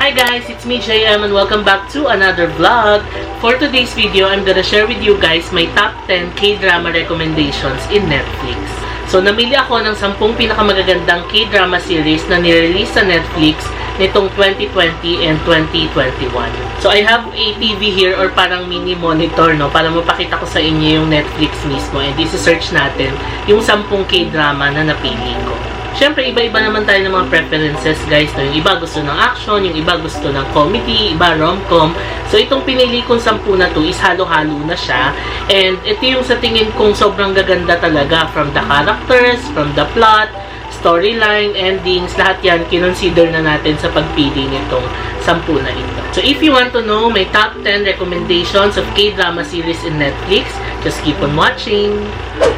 Hi guys, it's me JM and welcome back to another vlog. For today's video, I'm gonna share with you guys my top 10 K-drama recommendations in Netflix. So, namili ako ng 10 pinakamagagandang K-drama series na nirelease sa Netflix nitong 2020 and 2021. So, I have a TV here or parang mini monitor, no? Para mapakita ko sa inyo yung Netflix mismo. And isi-search natin yung 10 K-drama na napili ko. Siyempre, iba-iba naman tayo ng mga preferences, guys. No? Yung iba gusto ng action, yung iba gusto ng comedy, iba rom-com. So, itong pinili kong 10 na to is halo-halo na siya. And ito yung sa tingin kong sobrang gaganda talaga. From the characters, from the plot, storyline, endings, lahat yan, kinonsider na natin sa pagpili nitong 10 na ito. So, if you want to know my top 10 recommendations of K-drama series in Netflix, just keep on watching.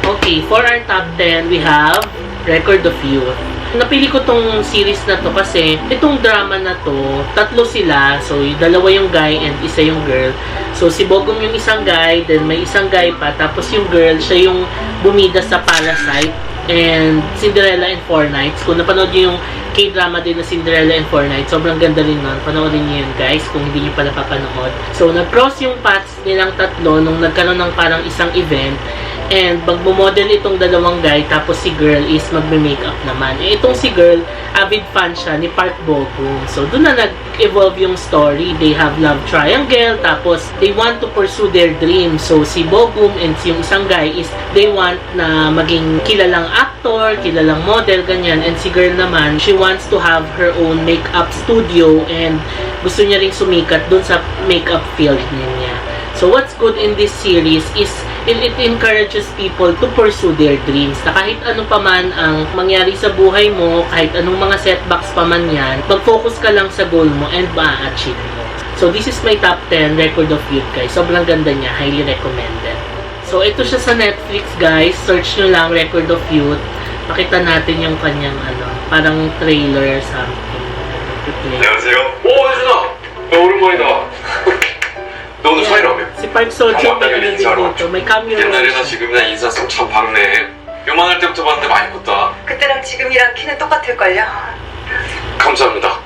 Okay, for our top 10, we have Record of Youth. Napili ko tong series na to kasi itong drama na to, tatlo sila. So, dalawa yung guy and isa yung girl. So, si Bogum yung isang guy, then may isang guy pa. Tapos yung girl, siya yung bumida sa Parasite and Cinderella in 4 Nights. Kung napanood nyo yung K-drama din na Cinderella in 4 Nights, sobrang ganda rin nun. Panoorin nyo yun, guys, kung hindi nyo pa napapanood. So, nag-cross yung paths nilang tatlo nung nagkaroon ng parang isang event. And magmo-model itong dalawang guy, tapos si girl is magme-makeup naman. Eh, itong si girl, avid fan siya ni Park Bo-gum. So, doon na nag-evolve yung story. They have love triangle, tapos they want to pursue their dreams. So, si Bo-gum and yung isang guy is they want na maging kilalang actor, kilalang model, ganyan. And si girl naman, she wants to have her own makeup studio and gusto niya ring sumikat doon sa makeup field niya. So, what's good in this series is it encourages people to pursue their dreams. Na kahit ano pa man ang mangyari sa buhay mo, kahit anong mga setbacks pa man yan, mag-focus ka lang sa goal mo and ma-achieve mo. So, this is my top 10 Record of Youth, guys. Sobrang ganda niya. Highly recommended. So, ito siya sa Netflix, guys. Search nyo lang Record of Youth. Makita natin yung kanyang, parang trailer something. 안녕하세요. 오, 혜준아. 야, 오랜만이다. 너 오늘 사이라며? Si Park Seo-joon may ano din dito. May cameo 옛날이나 지금이나 인사성 참 밝네. 요만할 때부터 봤는데 많이 컸다. 그때랑 지금이랑 키는 똑같을걸요? 감사합니다.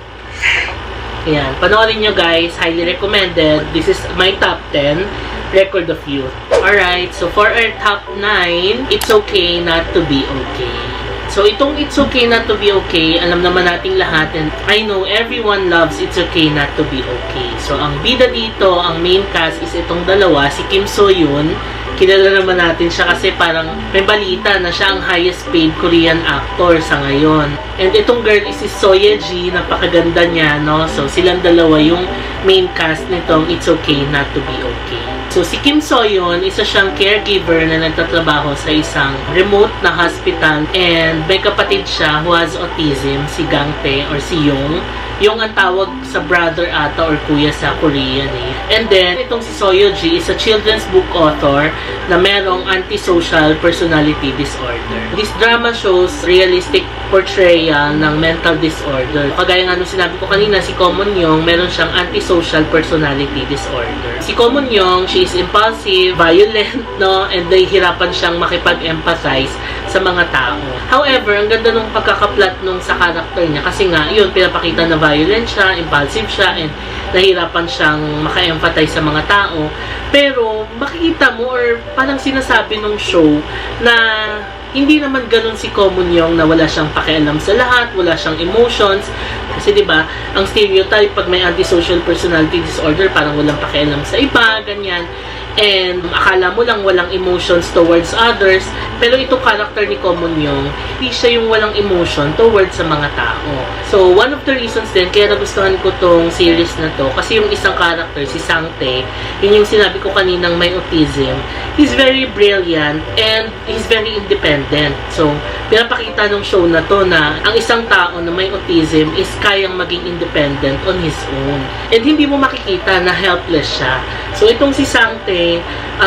Ayan, panoorin nyo, guys. Highly recommended. This is my top 10 Record of Youth. Alright, so for our top 9, It's Okay Not to Be Okay. So, itong It's Okay Not to Be Okay, alam naman nating lahat, and I know everyone loves It's Okay Not to Be Okay. So, ang bida dito, ang main cast is itong dalawa, si Kim So-yoon. Kilala naman natin siya kasi parang may balita na siya ang highest paid Korean actor sa ngayon. And itong girl is si So Ye-ji, napakaganda niya, no? So, silang dalawa yung main cast nitong It's Okay Not to Be Okay. So, si Kim So-yoon, isa siyang caregiver na nagtatrabaho sa isang remote na hospital and may kapatid siya who has autism, si Gang-tae or si Young. Yung ang tawag sa brother ata or kuya sa Korean eh. And then, itong si So Ye-ji is a children's book author na merong antisocial personality disorder. This drama shows realistic portrayal ng mental disorder. Kagaya nga nung sinabi ko kanina, si Ko Moon-young, meron siyang antisocial personality disorder. Si Ko Moon-young, she is impulsive, violent, no? And nahihirapan siyang makipag-empathize sa mga tao. However, ang ganda nung pagkakaplat nung sa character niya kasi nga, yun, pinapakita na violent siya, impulsive siya, and nahihirapan siyang maka-empathize sa mga tao. Pero, makikita mo or parang sinasabi nung show na hindi naman ganun si Ko Moon-young na wala siyang pakialam sa lahat, wala siyang emotions. Kasi 'di ba, ang stereotype pag may antisocial personality disorder, parang walang pakialam sa iba, ganyan. And akala mo lang walang emotions towards others, pero itong character ni Ko Moon-young, hindi siya yung walang emotion towards sa mga tao. So, one of the reasons din kaya nagustuhan ko tong series na to, kasi yung isang character, si Sang-tae, yun yung sinabi ko kaninang may autism, he's very brilliant and he's very independent. So, pinapakita ng show na to na ang isang tao na may autism is kayang maging independent on his own. And hindi mo makikita na helpless siya. So, itong si Sang-tae,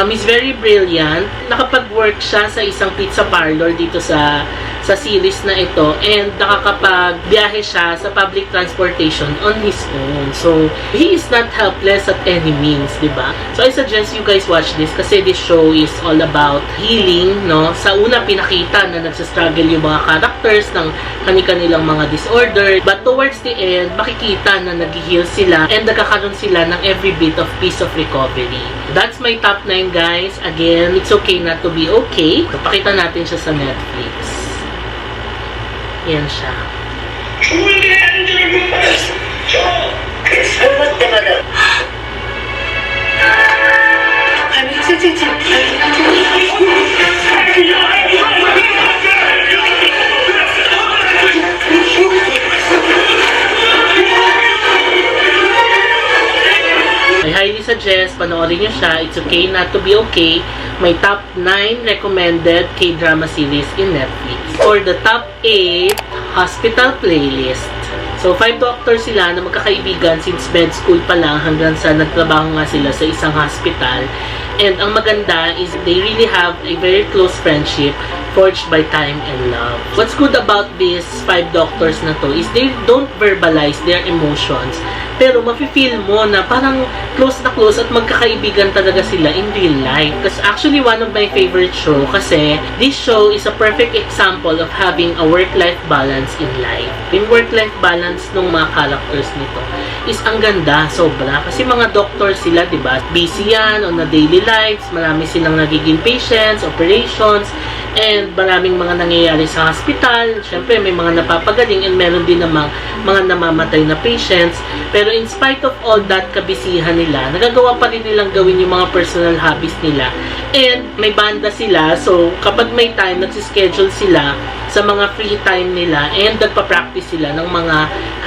he's very brilliant. Nakapag-work siya sa isang pizza parlor dito sa sa series na ito, and nakakapagbiyahe siya sa public transportation on his own. So, he is not helpless at any means, di ba? So, I suggest you guys watch this kasi this show is all about healing, no? Sa una, pinakita na nagsastruggle yung mga characters ng kanilang mga disorder, but towards the end, makikita na nag-heal sila and nagkakaroon sila ng every bit of piece of recovery. That's my top 9, guys. Again, it's okay not to be okay. So, pakita natin siya sa Netflix. Yan siya. 설마 때마다 아니 찌찌찌 I highly suggest panoorin nyo siya. It's okay not to be okay. My top 9 recommended K-drama series in Netflix. For the top 8, Hospital Playlist. So, 5 doctors sila na magkakaibigan since med school pa lang hanggang sa nagtrabaho nga sila sa isang hospital. And ang maganda is they really have a very close friendship forged by time and love. What's good about these 5 doctors na to is they don't verbalize their emotions. Pero mafe-feel mo na parang close na close at magkakaibigan talaga sila in real life. Kasi actually one of my favorite show kasi this show is a perfect example of having a work-life balance in life. Yung work-life balance ng mga characters nito is ang ganda, sobra. Kasi mga doctors sila, di ba? Busy yan on a daily lives, marami silang nagiging patients, operations, and maraming mga nangyayari sa hospital. Siyempre, may mga napapagaling and meron din namang mga namamatay na patients. Pero in spite of all that kabisihan nila, nagagawa pa rin nilang gawin yung mga personal hobbies nila. And may banda sila, so kapag may time, nagsischedule sila sa mga free time nila and nagpa-practice sila ng mga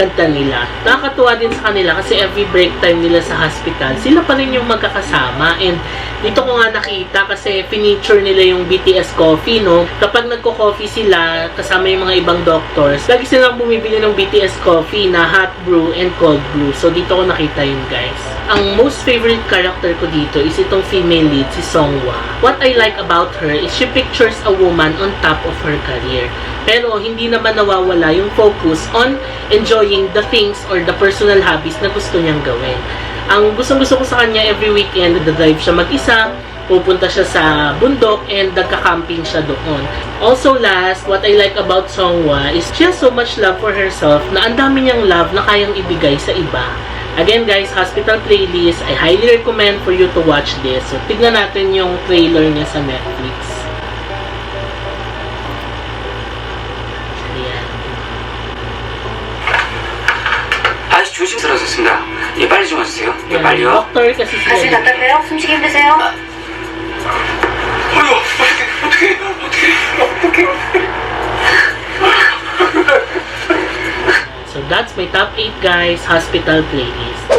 kanta nila. Nakakatuwa din sa kanila kasi every break time nila sa hospital, sila pa rin yung magkakasama. And dito ko nga nakita kasi feature nila yung BTS Coffee, no? Kapag nagko-coffee sila kasama yung mga ibang doctors, lagi silang bumibili ng BTS Coffee na hot brew and cold brew. So dito ko nakita yun, guys. Ang most favorite character ko dito is itong female lead, si Songhwa. What I like about her is she pictures a woman on top of her career. Pero hindi naman nawawala yung focus on enjoying the things or the personal hobbies na gusto niyang gawin. Ang gustong-gusto ko sa kanya, every weekend, nag-drive siya mag-isa, pupunta siya sa bundok, and nagka-camping siya doon. Also last, what I like about Songhwa is she has so much love for herself na ang dami niyang love na kayang ibigay sa iba. Again guys, Hospital Playlist, I highly recommend for you to watch this. So tignan natin yung trailer niya sa Netflix. Ayan. 아저씨 조심 쓰러졌습니다. 예, 빨리 좀 와주세요. 예, Yan. 빨리요. Doctor kasi sila. 다시 답답해요? 숨쉬기 힘드세요? 어휴, 어떡해. So that's my top 8 guys, Hospital Playlist.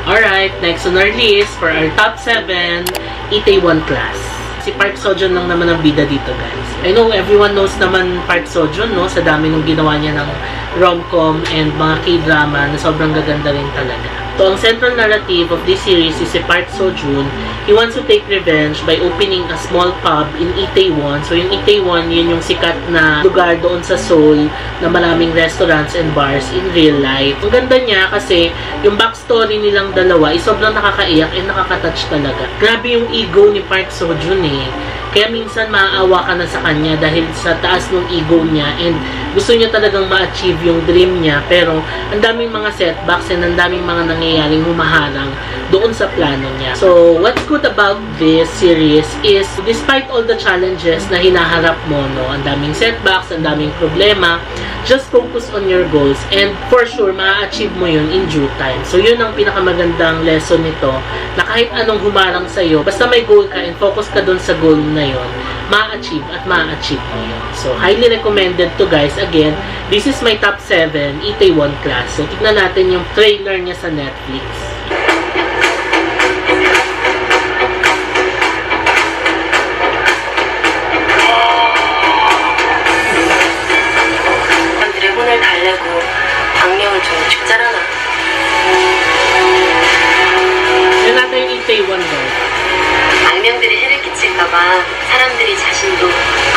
Alright, next on our list for our top 7, Itaewon Class. Si Park Seo-joon lang naman ang bida dito guys. I know everyone knows naman Park Seo-joon, no? Sa dami nung ginawa niya ng rom-com and mga K-drama na sobrang gaganda rin talaga. So, ang central narrative of this series is si Park Seo-joon. He wants to take revenge by opening a small pub in Itaewon. So, yung Itaewon, yun yung sikat na lugar doon sa Seoul na maraming restaurants and bars in real life. Ang ganda niya kasi yung backstory nilang dalawa is sobrang nakakaiyak and nakakatouch talaga. Grabe yung ego ni Park Seo-joon eh. Kaya minsan maaawa ka na sa kanya dahil sa taas ng ego niya and gusto niya talagang ma-achieve yung dream niya, pero ang daming mga setbacks and ang daming mga nangyayaring humaharang doon sa plano niya. So, what's good about this series is despite all the challenges na hinaharap mo, no, ang daming setbacks, ang daming problema, just focus on your goals and for sure, ma-achieve mo yun in due time. So, yun ang pinakamagandang lesson nito, na kahit anong humarang sa'yo, basta may goal ka and focus ka doon sa goal na yun, ma-achieve at ma-achieve mo yun. So, highly recommended to guys. Again, this is my top 7, Itaewon Class. So, tignan natin yung trailer niya sa Netflix. 드래곤을 달래고 악령을 좀 죽잖아. Tignan natin yung Itaewon guys. 악령들이 해를 끼칠까봐 사람들이 자신도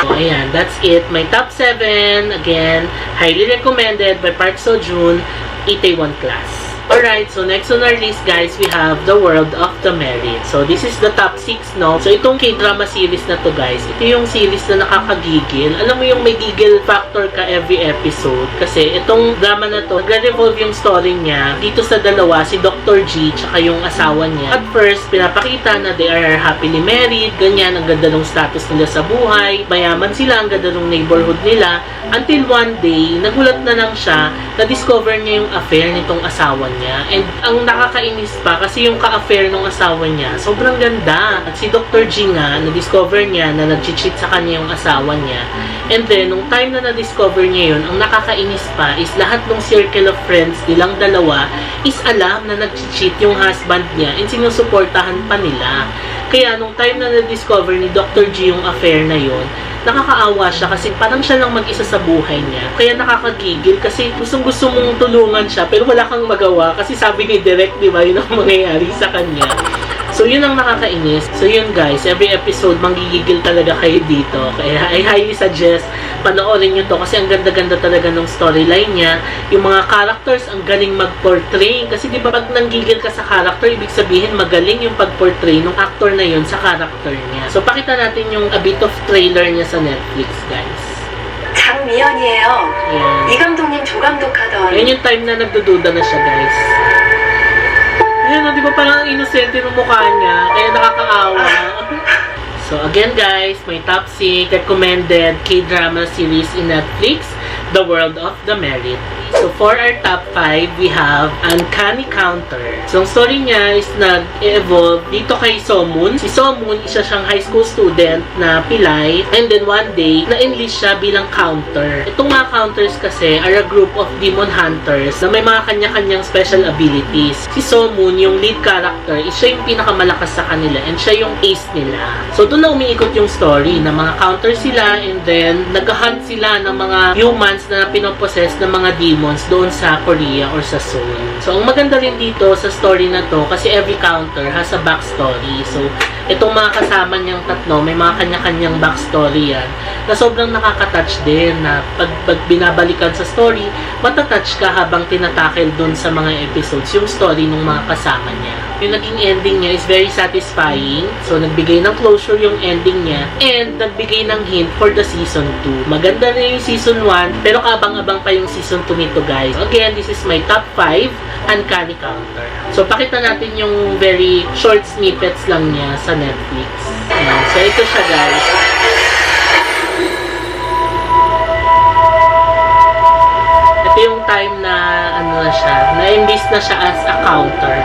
So, ayan, that's it. My top 7, again, highly recommended by Park Seo-joon, Itaewon Class. Alright, so next on our list, guys, we have The World of the Merit. So, this is the top 6, no? So, itong K-drama series na to, guys, ito yung series na nakakagigil. Alam mo yung may gigil factor ka every episode. Kasi, itong drama na to, nagre-revolve yung story niya dito sa dalawa, si Dr. G, tsaka yung asawa niya. At first, pinapakita na they are happily married, ganyan, ang ganda ng status nila sa buhay, mayaman sila, ang ganda ng neighborhood nila, until one day, nagulat na lang siya, na-discover niya yung affair nitong asawa niya. And ang nakakainis pa, kasi yung ka-affair ng asawa niya, sobrang ganda. At si Dr. G nga, na-discover niya na nag-cheat sa kanya yung asawa niya. And then, nung time na na-discover niya yun, ang nakakainis pa is lahat ng circle of friends nilang dalawa is alam na nag-cheat yung husband niya and sinusuportahan pa nila. Kaya nung time na na-discover ni Dr. G yung affair na yun, nakakaawa siya kasi parang siya lang mag-isa sa buhay niya. Kaya nakakagigil kasi gustong-gusto mong tulungan siya pero wala kang magawa kasi sabi ni Direk, di ba, yun ang mangyayari sa kanya. So, yun ang nakakainis. So, yun guys, every episode, manggigigil talaga kayo dito. Kaya, I highly suggest, panoorin nyo to kasi ang ganda-ganda talaga ng storyline niya. Yung mga characters, ang galing mag-portray. Kasi, di ba, pag nanggigil ka sa character, ibig sabihin, magaling yung pag-portray ng actor na yun sa character niya. So, pakita natin yung a bit of trailer niya sa Netflix, guys. 장미연이에요. Ayan. 이 감독님 조감독하던 Yan yung time na nagdududa na siya, guys. Ayan, di ba parang inosente ng mukha niya, kaya nakakaawa. So, again guys, my top 6 recommended K-drama series in Netflix, The World of the Merit. So, for our top 5, we have Uncanny Counter. So, ang story niya is nag-evolve dito kay Somun. Si Somun, isa siyang high school student na pilay. And then, one day, na-enlist siya bilang counter. Itong mga counters kasi are a group of demon hunters na may mga kanya-kanyang special abilities. Si Somun, yung lead character, is siya yung pinakamalakas sa kanila and siya yung ace nila. So, doon na umiikot yung story na mga counters sila and then, nag-hunt sila ng mga humans na pinopossess ng mga demons doon sa Korea or sa Seoul. So, ang maganda rin dito sa story na to, kasi every counter has a backstory. So, itong mga kasama niyang tatlo, may mga kanya-kanyang backstory yan, na sobrang nakaka-touch din, na pag binabalikan sa story, matatouch ka habang tinatakil doon sa mga episodes, yung story ng mga kasama niya. Yung naging ending niya is very satisfying. So, nagbigay ng closure yung ending niya, and nagbigay ng hint for the season 2. Maganda na yung season 1, pero kabang-abang pa yung season 2 nito, guys. Again, this is my top 5, Uncanny Counter. So, pakita natin yung very short snippets lang niya sa Netflix. Ayan. So, ito siya, guys. Ito yung time na, ano na siya, na-enlist na siya as a counter.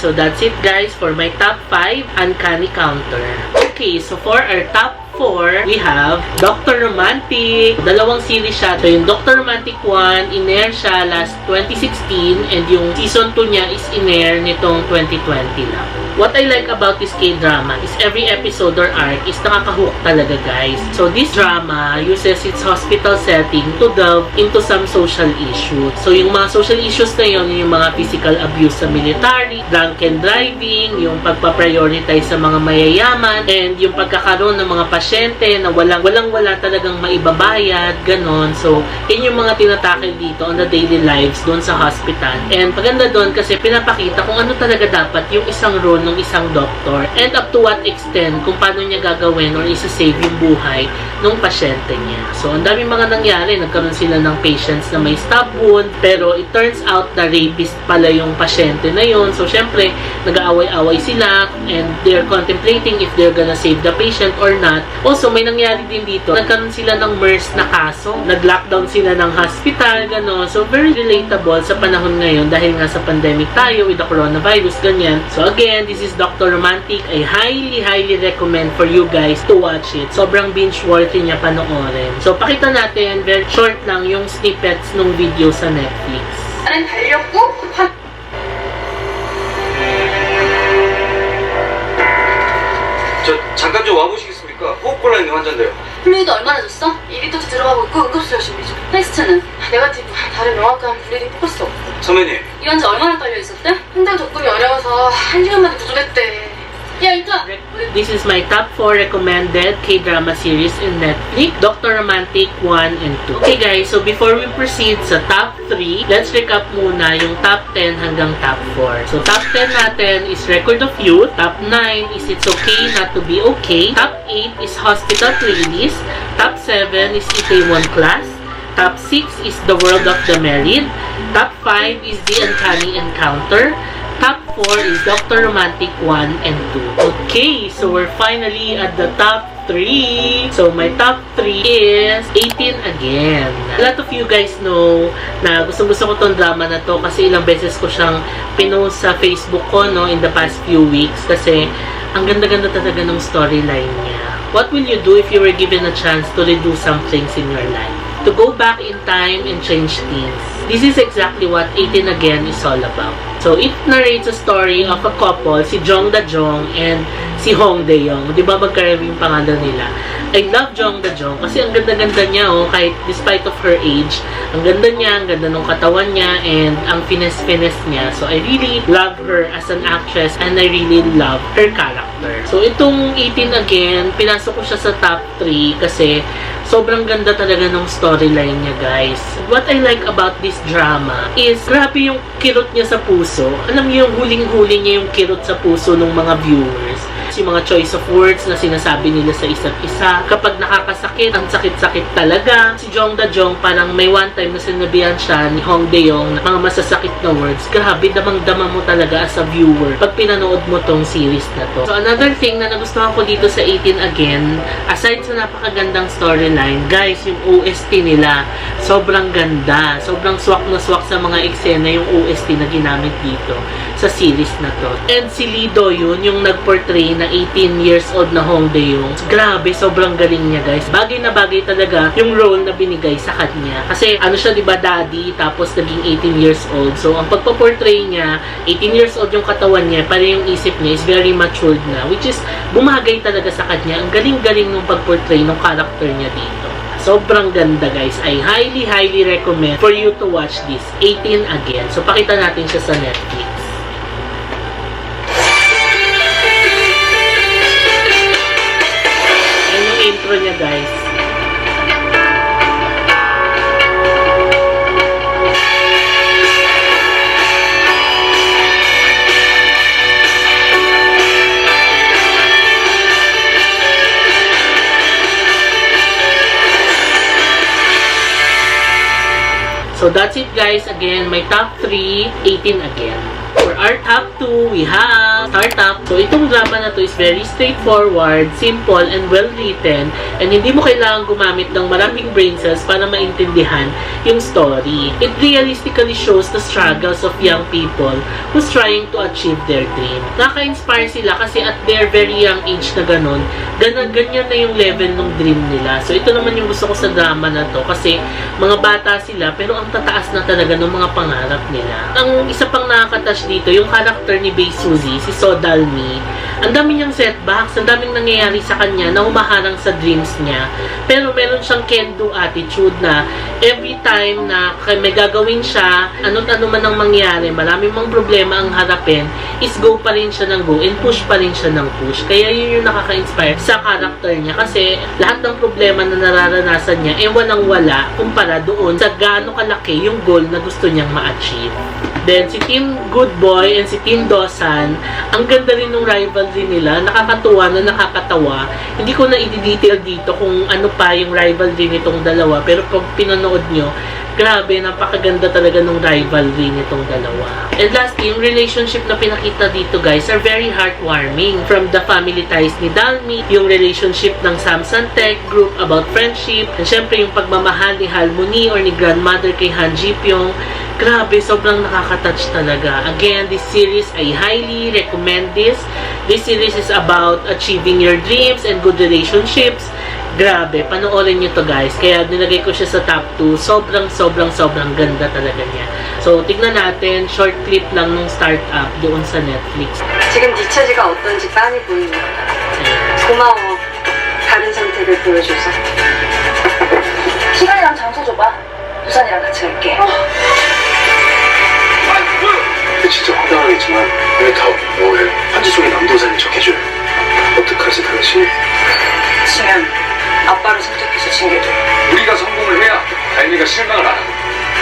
So, that's it, guys, for my top 5, Uncanny Counter. Okay, so for our top 4, we have Dr. Romantic. Dalawang series siya. So, yung Dr. Romantic 1, in-air siya last 2016 and yung season 2 niya is in-air nitong 2020 lang. What I like about this K-drama is every episode or arc is nakaka-hook talaga, guys. So, this drama uses its hospital setting to delve into some social issues. So, yung mga social issues na yun, yung mga physical abuse sa military, drunken driving, yung pagpa-prioritize sa mga mayayaman, and yung pagkakaroon ng mga pasyente na walang-wala talagang maibabayad, ganon. So, yun yung mga tinatakil dito on the daily lives doon sa hospital. And paganda doon kasi pinapakita kung ano talaga dapat yung isang role ng isang doktor and up to what extent kung paano niya gagawin or isa-save yung buhay ng pasyente niya. So, ang daming mga nangyari. Nagkaroon sila ng patients na may stab wound, pero it turns out na rapist pala yung pasyente na yun. So, syempre, nag-aaway-away sila and they're contemplating if they're gonna save the patient or not. Also, may nangyari din dito. Nagkaroon sila ng MERS na kaso. Nag-lockdown sila ng hospital, gano'n. So, very relatable sa panahon ngayon dahil nga sa pandemic tayo with the coronavirus, ganyan. So, again, this is Dr. Romantic. I highly recommend for you guys to watch it. Sobrang binge-worthy niya panoorin. So, pakita natin, very short lang yung snippets ng video sa Netflix. 나는 달렸고 저 잠깐 좀 와보시겠습니까? 호흡곤란 있는 환자인데요. 플루이드 얼마나 줬어? 2리터째 들어가고 있고 응급수술 준비 중. 텍스트는 네거티브 다른 명확한 블리딩 포커스 없고 선배님, 이런 지 얼마나 떨려 있었대? 현장 접근이 어려워서 1시간 만에 구조됐대. 야, 이따! This is my top 4 recommended K-drama series in Netflix, Dr. Romantic 1 and 2. Okay guys, so before we proceed sa top 3, let's recap muna yung top 10 hanggang top 4. So top 10 natin is Record of Youth, top 9 is It's Okay Not to Be Okay, top 8 is Hospital Playlist, top 7 is Itaewon Class, top 6 is The World of the Married, top 5 is The Uncanny Encounter, top 4 is Dr. Romantic 1 and 2. Okay, so we're finally at the top 3. So my top 3 is 18 Again. A lot of you guys know na gusto ko tong drama na to kasi ilang beses ko siyang pinost sa Facebook ko no in the past few weeks kasi ang ganda-ganda talaga ng storyline niya. What will you do if you were given a chance to redo some things in your life? To go back in time and change things. This is exactly what 18 Again is all about. So, it narrates a story of a couple, si Jong Da-jong and si Hong Dae-young. Di ba magkaroon yung pangalan nila? I love Jong Da-jong kasi ang ganda-ganda niya, oh, kahit despite of her age, ang ganda niya, ang ganda ng katawan niya, and ang finesse-finesse niya. So, I really love her as an actress and I really love her character. So, itong 18 Again, pinasok ko siya sa top 3 kasi sobrang ganda talaga ng storyline niya, guys. What I like about this drama is grabe yung kirot niya sa puso. Alam niyo yung huling-huli niya yung kirot sa puso ng mga viewers. Yung mga choice of words na sinasabi nila sa isa't isa. Kapag nakakasakit, ang sakit-sakit talaga. Si Jong Da-jong parang may one time na sinabihan siya ni Hong Dae-young na mga masasakit na words. Grabe, damang-dama mo talaga as a viewer pag pinanood mo tong series na to. So another thing na nagustuhan ko dito sa 18 Again, aside sa napakagandang storyline, guys, yung OST nila, sobrang ganda. Sobrang swak na swak sa mga eksena yung OST na ginamit dito sa series na to. And si Lee Do-yoon, yung nag-portray na 18 years old na Hong Dae-young. Grabe, sobrang galing niya, guys. Bagay na bagay talaga yung role na binigay sa kanya. Kasi ano siya, 'di ba, daddy, tapos naging 18 years old. So ang pagpo-portray niya, 18 years old yung katawan niya, para yung isip niya is very matured na, which is bumagay talaga sa kanya. Ang galing-galing ng pag-portray ng character niya dito. Sobrang ganda, guys. I highly recommend for you to watch this 18 Again. So pakita natin siya sa Netflix. Intro niya, guys. So that's it, guys. Again, my top 3, 18 Again. For our top 2, we have Startup. So itong drama na to is very straightforward, simple, and well-written. And hindi mo kailangan gumamit ng maraming brain cells para maintindihan yung story. It realistically shows the struggles of young people who's trying to achieve their dream. Nakaka-inspire sila kasi at their very young age na ganun, ganyan na yung level ng dream nila. So ito naman yung gusto ko sa drama na to kasi mga bata sila pero ang tataas na talaga ng mga pangarap nila. Ang isa pang nakaka-touch dito, yung character ni Bae Suzy, si So Dal-mi, ang dami niyang setbacks, ang daming nangyayari sa kanya na humaharang sa dreams niya. Pero meron siyang can-do attitude na every time na may gagawin siya, ano't ano man ang mangyari, maraming mga problema ang harapin, is go pa rin siya ng go and push pa rin siya ng push. Kaya yun yung nakaka-inspire sa character niya kasi lahat ng problema na nararanasan niya, walang-wala kumpara doon sa gaano kalaki yung goal na gusto niyang ma-achieve. Then, si Team Good Boy and si Team Dosan, ang ganda rin ng rivalry nila. Nakakatuwa na nakakatawa. Hindi ko na i-detail dito kung ano pa yung rivalry nitong dalawa. Pero pag pinanood nyo, grabe, napakaganda talaga ng rivalry nitong dalawa. And lastly, yung relationship na pinakita dito, guys, are very heartwarming. From the family ties ni Dalmi, yung relationship ng Samsan Tech group about friendship, and syempre yung pagmamahal ni Halmoni or ni grandmother kay Han Ji-pyong. Grabe, sobrang nakaka-touch talaga. Again, this series, I highly recommend this. This series is about achieving your dreams and good relationships. Grabe, panoorin nyo to, guys. Kaya nilagay ko siya sa top 2. Sobrang ganda talaga niya. So, tignan natin. Short clip lang nung startup doon sa Netflix. 지금 네 처지가 어떤지 빤히 보이는 것 같아. 고마워. 다른 선택을 보여줘서. 시간이랑 장소 줘봐. 부산이랑 같이 갈게. 근데 진짜 황당하겠지만 왜 다 왜 편지 속에 남도산인 척 해줘요? 어떡하지 당신? 지면 아빠를 설득해서 징계줘. 우리가 성공을 해야 다인이가 실망을 안 하고.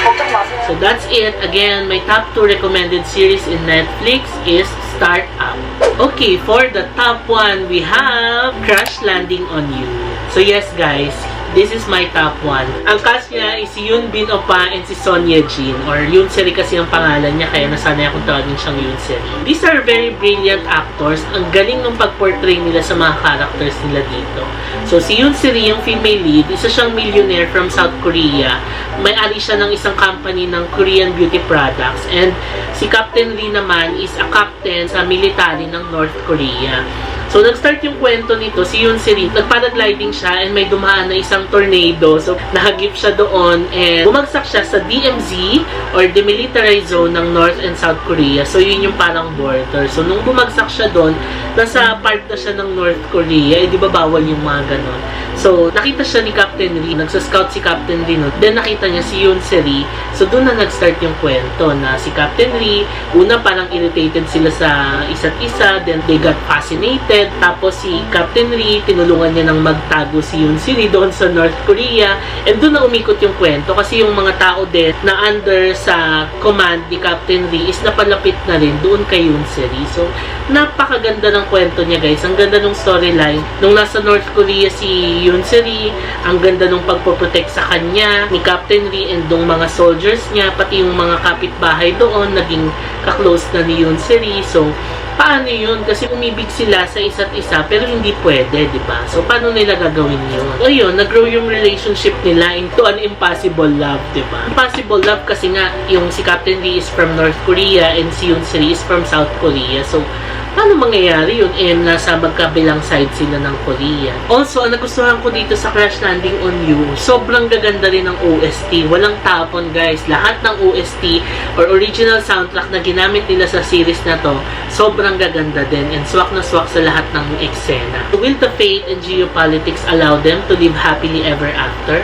걱정 마세요. So that's it. Again, my top 2 recommended series in Netflix is Startup. Okay, for the top 1, we have Crash Landing on You. So yes guys, this is my top 1. Ang cast niya is si Yoon Bin Oppa and si Son Ye Jin, or Yoon Seri kasi ang pangalan niya, kaya nasanay akong tawagin siyang Yoon Seri. These are very brilliant actors. Ang galing ng pag-portray nila sa mga characters nila dito. So si Yoon Seri, yung female lead, isa siyang millionaire from South Korea. May-ari siya ng isang company ng Korean beauty products, and si Captain Lee naman is a captain sa military ng North Korea. So, nag-start yung kwento nito, si Yoon Seri, nag-paragliding siya and may dumaan na isang tornado. So, nahagip siya doon and bumagsak siya sa DMZ or Demilitarized Zone ng North and South Korea. So, yun yung parang border. So, nung bumagsak siya doon, nasa part na siya ng North Korea, di ba bawal yung mga ganon. So, nakita siya ni Captain Lee, nagsascout si Captain Lee nun. Then, nakita niya si Yoon Seri. So, doon na nag-start yung kwento na si Captain Lee, una parang irritated sila sa isa't isa, then they got fascinated. Tapos si Captain Lee, tinulungan niya ng magtago si Yoon Seri doon sa North Korea. And doon na umikot yung kwento kasi yung mga tao din na under sa command ni Captain Lee is napalapit na rin doon kay Yoon Seri. So, napakaganda ng kwento niya guys. Ang ganda ng storyline. Nung nasa North Korea si Yoon Seri, ang ganda ng pagpoprotect sa kanya ni Captain Lee and yung mga soldiers niya, pati yung mga kapitbahay doon, naging kaklose na ni Yoon Seri. So, paano yun? Kasi umibig sila sa isa't isa pero hindi pwede, di ba? So, paano nila gagawin yun? O yun, nag-grow yung relationship nila into an impossible love, di ba? Impossible love kasi nga, yung si Captain Lee is from North Korea and si Yoon Seri is from South Korea. So, paano mangyayari yun? Eh, nasa magkabilang side sila ng Korea. Also, ang nagustuhan ko dito sa Crash Landing on You, sobrang gaganda rin ng OST. Walang tapon, guys. Lahat ng OST or original soundtrack na ginamit nila sa series na to, sobrang gaganda din and swak na swak sa lahat ng eksena. Will the fate and geopolitics allow them to live happily ever after?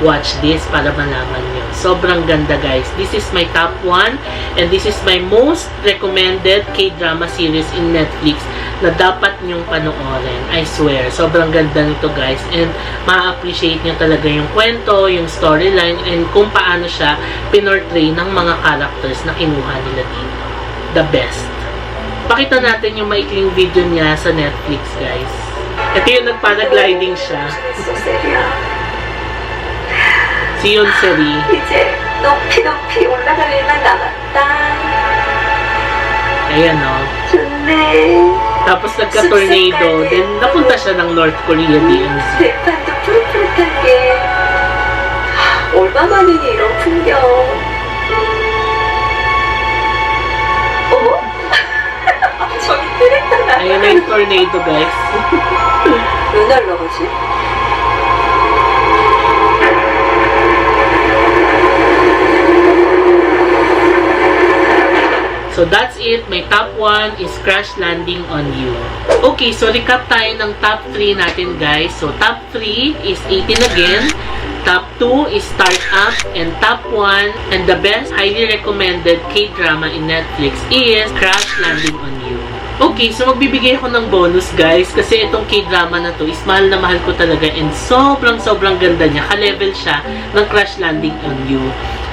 Watch this para malaman nyo. Sobrang ganda guys. This is my top 1 and this is my most recommended K-drama series in Netflix na dapat nyong panoorin. I swear. Sobrang ganda nito guys and ma-appreciate nyo talaga yung kwento, yung storyline and kung paano siya pinortray ng mga characters na kinuha nila dito. The best. Pakita natin yung maikling video niya sa Netflix guys. Ito yung nagparagliding siya. Si Yoon Seri. 이제 높이 올라갈 일만 남았다. Ayan o. 좋네. Tapos nagka-tornado. Then napunta siya ng North Korea DMZ. 들판도 푸릇푸릇한 게 얼마만이니 이런 풍경. 어머? 저기 트랙터가 Ayan na yung tornado guys. 왜 날라가지? So that's it. My top 1 is Crash Landing on You. Okay, so recap tayo ng top 3 natin guys. So top 3 is 18 Again. Top 2 is Startup. And top 1 and the best highly recommended K-drama in Netflix is Crash Landing on You. Okay, so magbibigay ako ng bonus guys kasi itong K-drama na to is mahal na mahal ko talaga and sobrang ganda niya. Ka-level siya ng Crash Landing on You.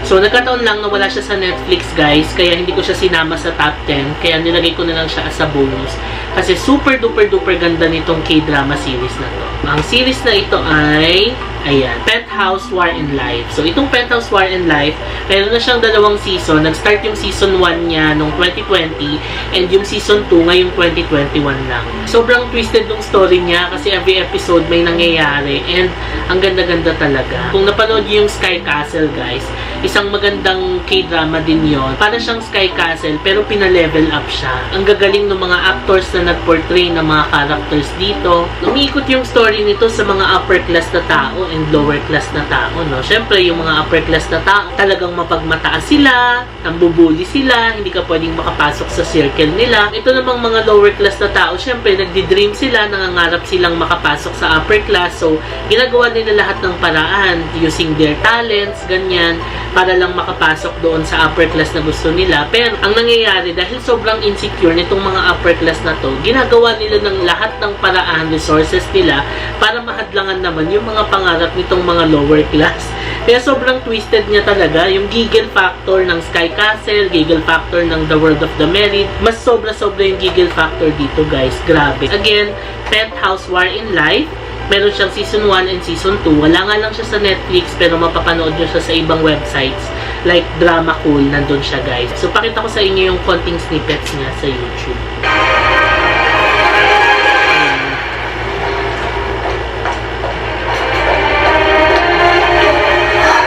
So, nagkataon lang na wala siya sa Netflix guys kaya hindi ko siya sinama sa top 10 kaya nilagay ko na lang siya as a bonus kasi super duper ganda nitong K-drama series na to. Ang series na ito ay ayan, Penthouse War in Life. So, itong Penthouse War in Life meron na siyang 2 season. Nag-start yung season 1 niya noong 2020 and yung season 2 ngayong 2021 lang. Sobrang twisted ng story niya kasi every episode may nangyayari and ang ganda-ganda talaga. Kung napanood niyo yung Sky Castle guys, isang magandang K-drama din yon. Para siyang Sky Castle pero pina-level up siya. Ang gagaling ng mga actors na nag-portray ng mga characters dito. Umiikot yung story nito sa mga upper class na tao and lower class na tao, no? Syempre, yung mga upper class na tao, talagang mapagmataas sila, nambubuli sila, hindi ka pwedeng makapasok sa circle nila. Ito namang mga lower class na tao, syempre, nagdi-dream sila, nangangarap silang makapasok sa upper class. So, ginagawa nila lahat ng paraan, using their talents, ganyan, para lang makapasok doon sa upper class na gusto nila. Pero, ang nangyayari, dahil sobrang insecure nitong mga upper class na to, ginagawa nila ng lahat ng paraan, resources nila, para mahadlangan naman yung mga pangarap nitong mga lower class. Kaya sobrang twisted niya talaga. Yung giggle factor ng Sky Castle, giggle factor ng The World of the Married, mas sobra-sobra yung giggle factor dito, guys. Grabe. Again, Penthouse War in Life, meron siyang season 1 and season 2. Wala nga lang siya sa Netflix, pero mapapanood nyo siya sa ibang websites like Drama Cool, nandun siya, guys. So, pakita ko sa inyo yung konting snippets niya sa YouTube.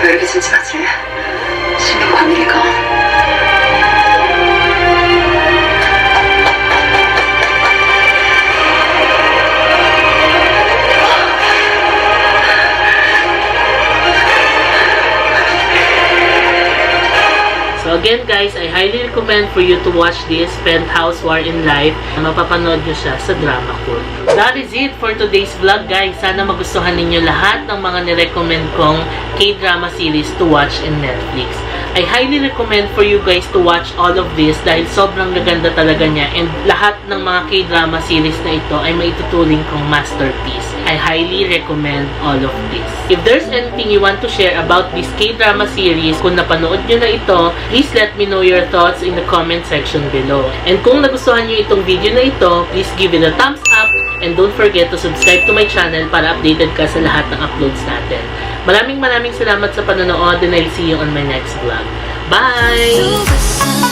왜 이렇게 진지하지? 신경 과밀이가. So again, guys, I highly recommend for you to watch this Penthouse War in Life. Mapapanood nyo siya sa Drama Cool. That is it for today's vlog, guys. Sana magustuhan ninyo lahat ng mga nirecommend kong K-drama series to watch in Netflix. I highly recommend for you guys to watch all of this dahil sobrang gaganda talaga niya, and lahat ng mga K-drama series na ito ay maituturing kong masterpiece. I highly recommend all of this. If there's anything you want to share about this K-drama series, kung napanood nyo na ito, please let me know your thoughts in the comment section below. And kung nagustuhan nyo itong video na ito, please give it a thumbs up, and don't forget to subscribe to my channel para updated ka sa lahat ng uploads natin. Maraming salamat sa panonood, and I'll see you on my next vlog. Bye!